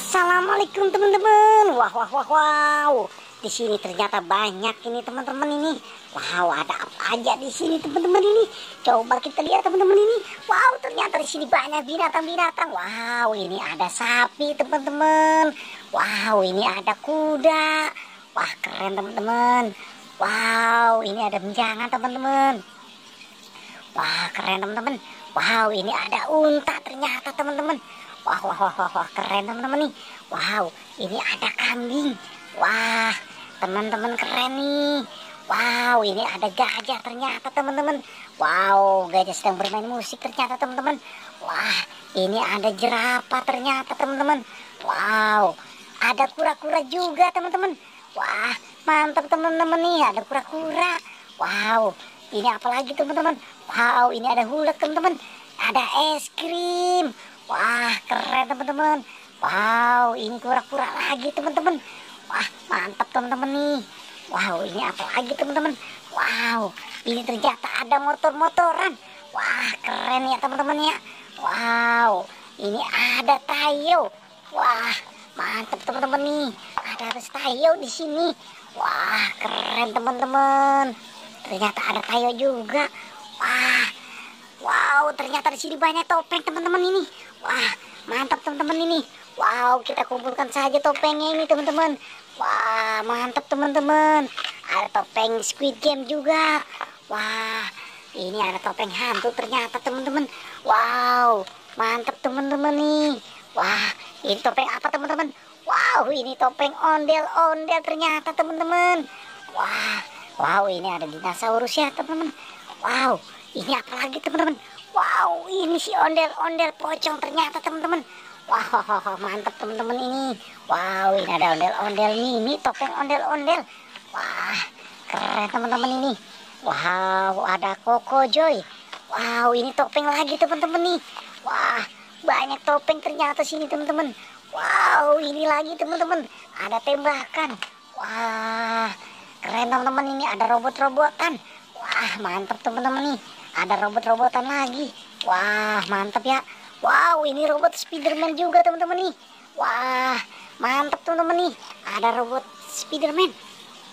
Assalamualaikum teman-teman. Wah, wah, wah, wow. Di sini ternyata banyak ini teman-teman ini. Wow, ada apa aja di sini teman-teman ini? Coba kita lihat teman-teman ini. Wow, ternyata di sini banyak binatang-binatang. Wow, ini ada sapi teman-teman. Wow, ini ada kuda. Wah, keren teman-teman. Wow, ini ada menjangan teman-teman. Wah, keren teman-teman. Wow, ini ada unta ternyata teman-teman. Wah, wah, wah, wah, wah, keren teman-teman nih. Wow, ini ada kambing. Wah, teman-teman keren nih. Wow, ini ada gajah ternyata teman-teman. Wow, gajah sedang bermain musik ternyata teman-teman. Wah, ini ada jerapah ternyata teman-teman. Wow, ada kura-kura juga teman-teman. Wah, mantap teman-teman nih, ada kura-kura. Wow, ini apa lagi teman-teman? Wow, ini ada hulek teman-teman. Ada es krim. Wah, keren teman-teman. Wow, ini kura-kura lagi teman-teman. Wah, mantap teman-teman nih. Wow, ini apa lagi teman-teman? Wow, ini ternyata ada motor-motoran. Wah, keren ya teman-teman ya. Wow, ini ada Tayo. Wah, mantap teman-teman nih. Ada Tayo di sini. Wah, keren teman-teman. Ternyata ada Tayo juga. Wah, wow, ternyata di sini banyak topeng teman-teman ini. Wah, mantap teman-teman ini. Wow, kita kumpulkan saja topengnya ini teman-teman. Wah, mantap teman-teman. Ada topeng Squid Game juga. Wah, ini ada topeng hantu ternyata teman-teman. Wow, mantap teman-teman nih. Wah, ini topeng apa teman-teman? Wow, ini topeng ondel-ondel ternyata teman-teman. Wah, wow, ini ada dinosaurus ya teman-teman. Wow, ini apa lagi teman-teman? Wow, ini si ondel-ondel pocong ternyata teman-teman. Wah, mantap teman-teman ini. Wow, ini ada ondel-ondel mini, topeng ondel-ondel. Wah, keren teman-teman ini. Wow, ada Koko Joy. Wow, ini topeng lagi teman-teman nih. Wah, banyak topeng ternyata sini teman-teman. Wow, ini lagi teman-teman. Ada tembakan. Wah, keren teman-teman ini. Ada robot-robotan. Wah, mantap teman-teman nih. Ada robot-robotan lagi. Wah, mantap ya. Wow, ini robot Spiderman juga teman-teman nih. Wah, mantap teman-teman nih. Ada robot Spiderman.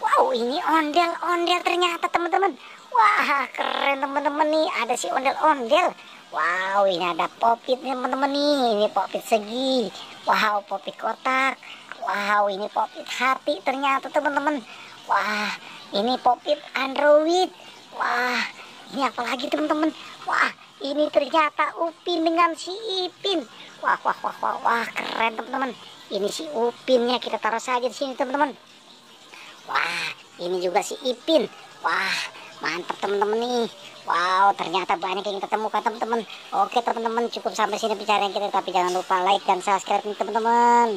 Wow, ini ondel-ondel ternyata teman-teman. Wah, keren teman-teman nih. Ada si ondel-ondel. Wow, ini ada popit teman-teman nih. Ini popit segi. Wow, popit kotak. Wow, ini popit hati ternyata teman-teman. Wah, ini popit Android. Wah, ini apa lagi teman-teman? Wah, ini ternyata Upin dengan si Ipin. Wah, wah, wah, wah, wah, keren teman-teman. Ini si Upinnya kita taruh saja di sini teman-teman. Wah, ini juga si Ipin. Wah, mantap teman-teman nih. Wow, ternyata banyak yang kita temukan teman-teman. Oke teman-teman, cukup sampai sini pencarian kita. Tapi jangan lupa like dan subscribe nih teman-teman.